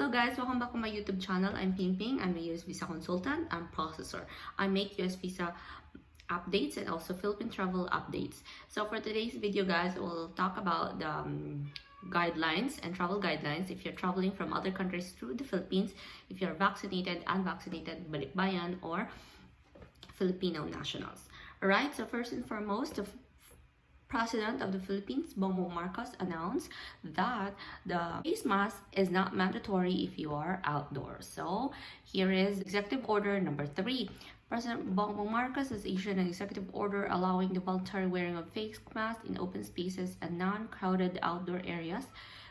Hello guys, welcome back to my YouTube channel. I'm Ping Ping. I'm a US visa consultant and processor. I make US visa updates and also Philippine travel updates. So for today's video guys, we'll talk about the guidelines and travel guidelines if you're traveling from other countries through the Philippines, if you're vaccinated, unvaccinated, Balikbayan, or Filipino nationals. Alright, so first and foremost, the President of the Philippines, Bongbong Marcos, announced that the face mask is not mandatory if you are outdoors. So here is Executive Order number 3. President Bongbong Marcos has issued an executive order allowing the voluntary wearing of face masks in open spaces and non-crowded outdoor areas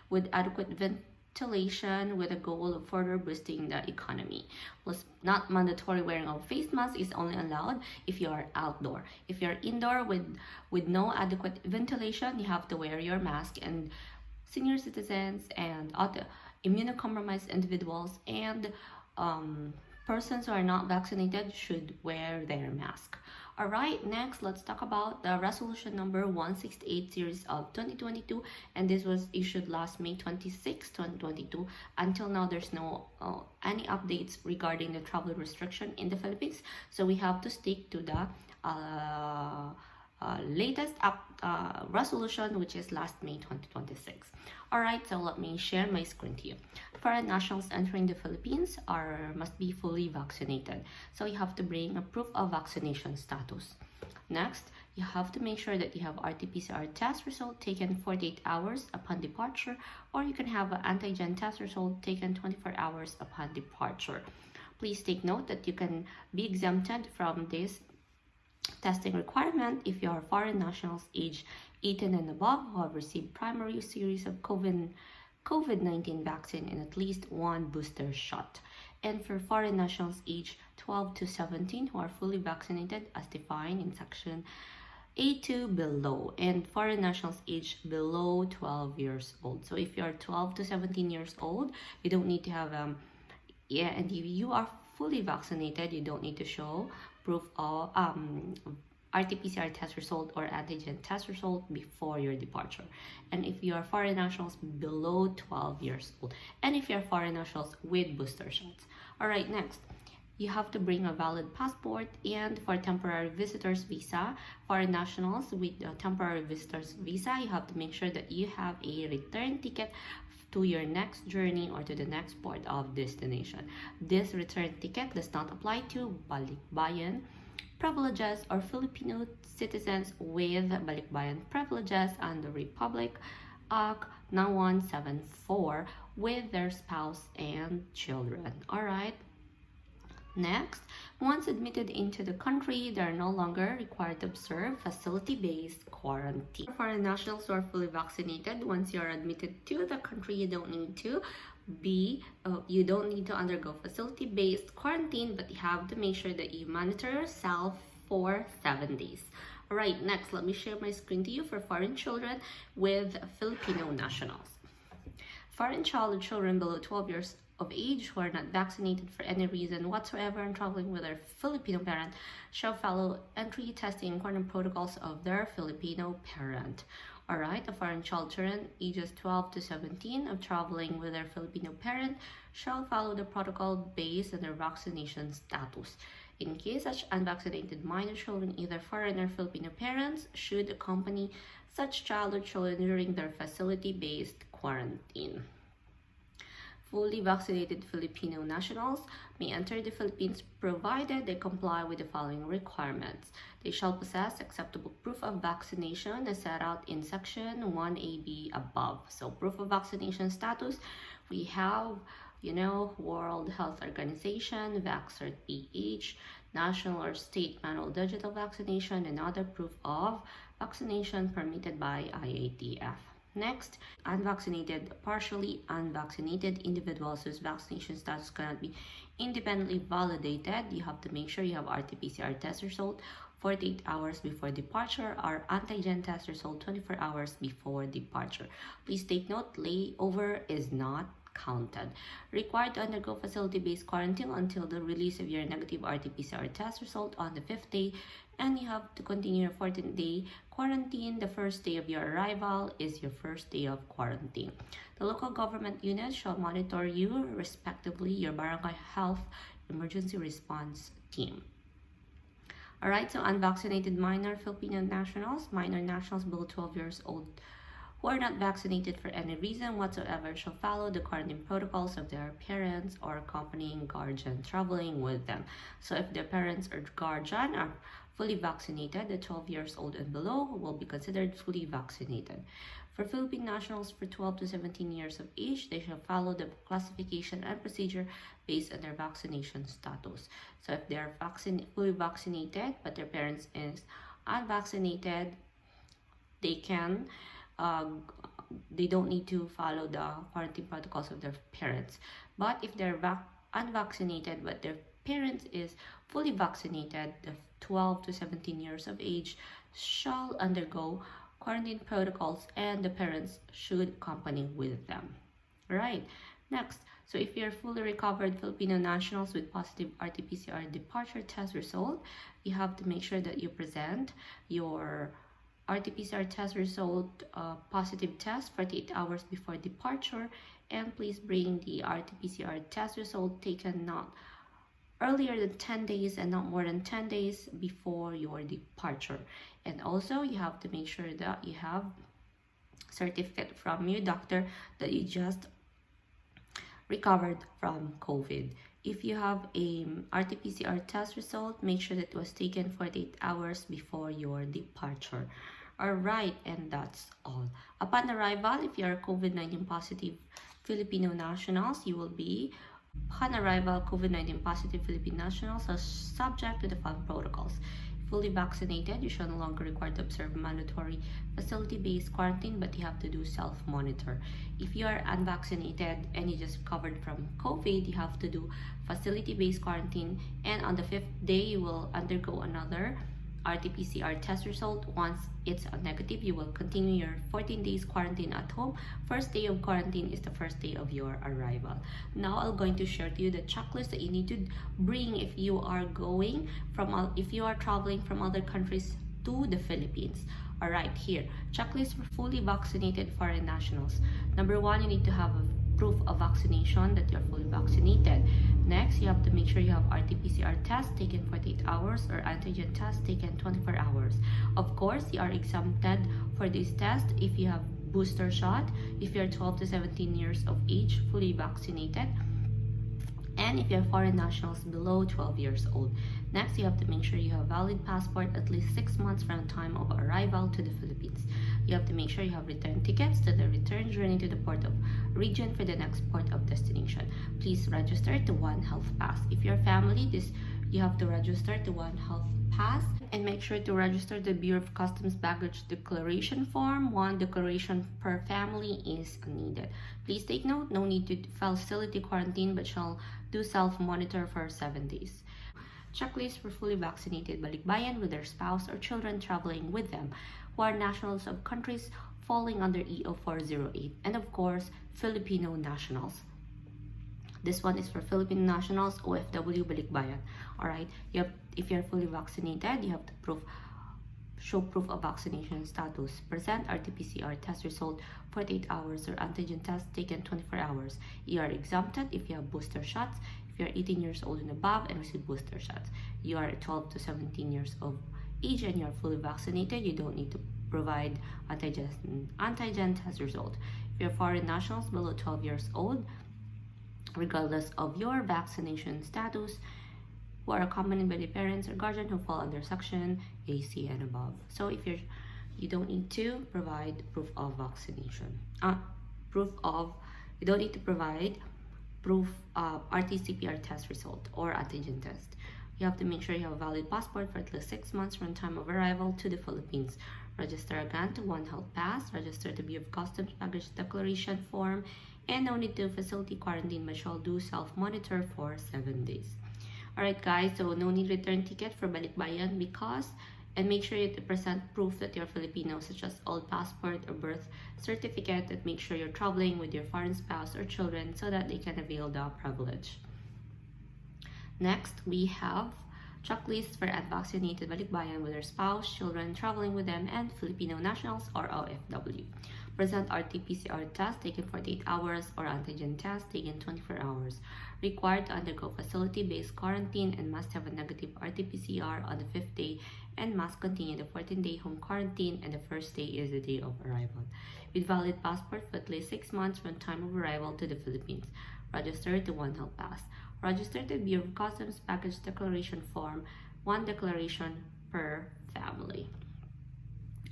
with adequate ventilation with a goal of further boosting the economy. Plus, not mandatory wearing of face masks is only allowed if you are outdoor. If you're indoor with no adequate ventilation, you have to wear your mask, and senior citizens and other immunocompromised individuals and persons who are not vaccinated should wear their mask. Alright, next let's talk about the resolution number 168 series of 2022, and this was issued last May 26, 2022. Until now, there's no any updates regarding the travel restriction in the Philippines, so we have to stick to the latest resolution, which is last May 2026. Alright, so let me share my screen to you. Foreign nationals entering the Philippines must be fully vaccinated. So you have to bring a proof of vaccination status. Next, you have to make sure that you have RT-PCR test result taken 48 hours upon departure, or you can have an antigen test result taken 24 hours upon departure. Please take note that you can be exempted from this testing requirement if you are foreign nationals aged 18 and above who have received primary series of COVID-19 vaccine and at least one booster shot, and for foreign nationals aged 12 to 17 who are fully vaccinated as defined in section A2 below, and foreign nationals aged below 12 years old. So if you are 12 to 17 years old, you don't need to have and if you are fully vaccinated, you don't need to show proof of RT-PCR test result or antigen test result before your departure. And if you are foreign nationals below 12 years old, and if you're foreign nationals with booster shots. Alright, next, you have to bring a valid passport, and for temporary visitors visa, foreign nationals with a temporary visitors visa, you have to make sure that you have a return ticket to your next journey or to the next port of destination. This return ticket does not apply to Balikbayan privileges or Filipino citizens with Balikbayan privileges under Republic Act 9174 with their spouse and children. Alright. Next, once admitted into the country, they are no longer required to observe facility-based quarantine. For foreign nationals who are fully vaccinated, once you are admitted to the country, you don't need to undergo facility-based quarantine, but you have to make sure that you monitor yourself for 7 days. Alright, next, let me share my screen to you for foreign children with Filipino nationals. Foreign child or children below 12 years of age who are not vaccinated for any reason whatsoever and traveling with their Filipino parent shall follow entry, testing, and quarantine protocols of their Filipino parent. Alright, a foreign child children ages 12 to 17 of traveling with their Filipino parent shall follow the protocol based on their vaccination status. In case such unvaccinated minor children, either foreign or Filipino parents, should accompany such child or children during their facility-based quarantine. Fully vaccinated Filipino nationals may enter the Philippines provided they comply with the following requirements. They shall possess acceptable proof of vaccination as set out in section 1AB above. So proof of vaccination status, we have, World Health Organization, VaxCert PH, national or state manual digital vaccination, and other proof of vaccination permitted by IATF. Next, unvaccinated, partially unvaccinated individuals whose vaccination status cannot be independently validated, you have to make sure you have RT-PCR test result 48 hours before departure or antigen test result 24 hours before departure. Please take note, layover is not counted. Required to undergo facility-based quarantine until the release of your negative RT-PCR test result on the 5th day, and you have to continue your 14-day quarantine. The first day of your arrival is your first day of quarantine. The local government units shall monitor you, respectively, your barangay health emergency response team. Alright, so unvaccinated minor Filipino nationals, minor nationals below 12 years old who are not vaccinated for any reason whatsoever shall follow the quarantine protocols of their parents or accompanying guardian traveling with them. So if their parents or guardian are fully vaccinated, the 12 years old and below will be considered fully vaccinated. For Philippine nationals for 12 to 17 years of age, they shall follow the classification and procedure based on their vaccination status. So if they are fully vaccinated but their parents is unvaccinated, they don't need to follow the quarantine protocols of their parents. But if they're unvaccinated but their parents is fully vaccinated, the 12 to 17 years of age shall undergo quarantine protocols and the parents should accompany with them. Right. Next, so if you're fully recovered Filipino nationals with positive RT-PCR departure test result, you have to make sure that you present your RT-PCR test result positive test 48 hours before departure, and please bring the RT-PCR test result taken not earlier than 10 days and not more than 10 days before your departure. And also you have to make sure that you have certificate from your doctor that you just recovered from COVID. If you have a RT-PCR test result, make sure that it was taken 48 hours before your departure. Alright, and that's all. Upon arrival, if you are COVID-19 positive Filipino nationals, you will be upon arrival, COVID-19 positive Philippine nationals are subject to the following protocols. Fully vaccinated, you shall no longer require to observe mandatory facility-based quarantine, but you have to do self-monitor. If you are unvaccinated and you just recovered from COVID, you have to do facility-based quarantine, and on the 5th day, you will undergo another RT-PCR test result. Once it's a negative, you will continue your 14 days quarantine at home. First day of quarantine is the first day of your arrival. Now I'm going to share to you the checklist that you need to bring if you are traveling from other countries to the Philippines. Alright, here, checklist for fully vaccinated foreign nationals. Number 1, you need to have a proof of vaccination that you're fully vaccinated. Next, you have to make sure you have RT-PCR test taken 48 hours or antigen test taken 24 hours. Of course, you are exempted for this test if you have booster shot, if you're 12 to 17 years of age, fully vaccinated, and if you're foreign nationals below 12 years old. Next, you have to make sure you have valid passport at least 6 months from the time of arrival to the Philippines. You have to make sure you have return tickets to the return journey to the port of region for the next port of destination. Please register to One Health Pass. If you're family, you have to register to One Health Pass, and make sure to register the Bureau of Customs Baggage Declaration Form. 1 declaration per family is needed. Please take note, no need to facility quarantine but shall do self-monitor for 7 days. Checklist for fully vaccinated Balikbayan with their spouse or children traveling with them who are nationals of countries falling under EO 408, and of course Filipino nationals. This one is for Philippine nationals, OFW Balikbayan. Alright, if you're fully vaccinated, you have to show proof of vaccination status. Present RT-PCR test result 48 hours or antigen test taken 24 hours. You are exempted if you have booster shots. If you are 18 years old and above and receive booster shots. You are 12 to 17 years of age and you are fully vaccinated, you don't need to provide antigen test result. If you're foreign nationals below 12 years old, regardless of your vaccination status, who are accompanied by the parents or guardian who fall under section AC and above. So if you don't need to provide proof of vaccination. You don't need to provide proof of RT-PCR test result or antigen test. You have to make sure you have a valid passport for at least 6 months from the time of arrival to the Philippines. Register again to One Health Pass, register to Bureau of Customs Baggage Declaration Form, and no need to facility quarantine but shall do self-monitor for 7 days. Alright guys, so no need return ticket for Balikbayan because And make sure you to present proof that you're Filipino, such as old passport or birth certificate, that make sure you're traveling with your foreign spouse or children so that they can avail the privilege. Next, we have checklists for unvaccinated Balikbayan with their spouse, children traveling with them, and Filipino nationals or OFW. Present RT-PCR test taken 48 hours or antigen test taken 24 hours. Required to undergo facility-based quarantine and must have a negative RT-PCR on the 5th day and must continue the 14-day home quarantine, and the first day is the day of arrival. With valid passport for at least 6 months from time of arrival to the Philippines. Registered to One Health Pass. Registered to Bureau of Customs Package Declaration Form, 1 declaration per family.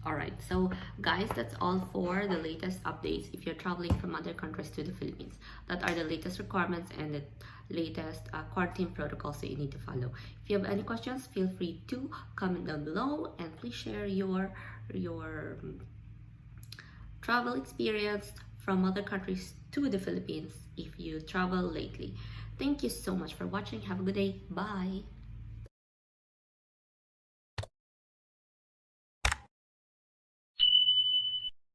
Alright, so guys, that's all for the latest updates if you're traveling from other countries to the Philippines. That are the latest requirements and the latest quarantine protocols that you need to follow. If you have any questions, feel free to comment down below, and please share your travel experience from other countries to the Philippines if you travel lately. Thank you so much for watching. Have a good day. Bye.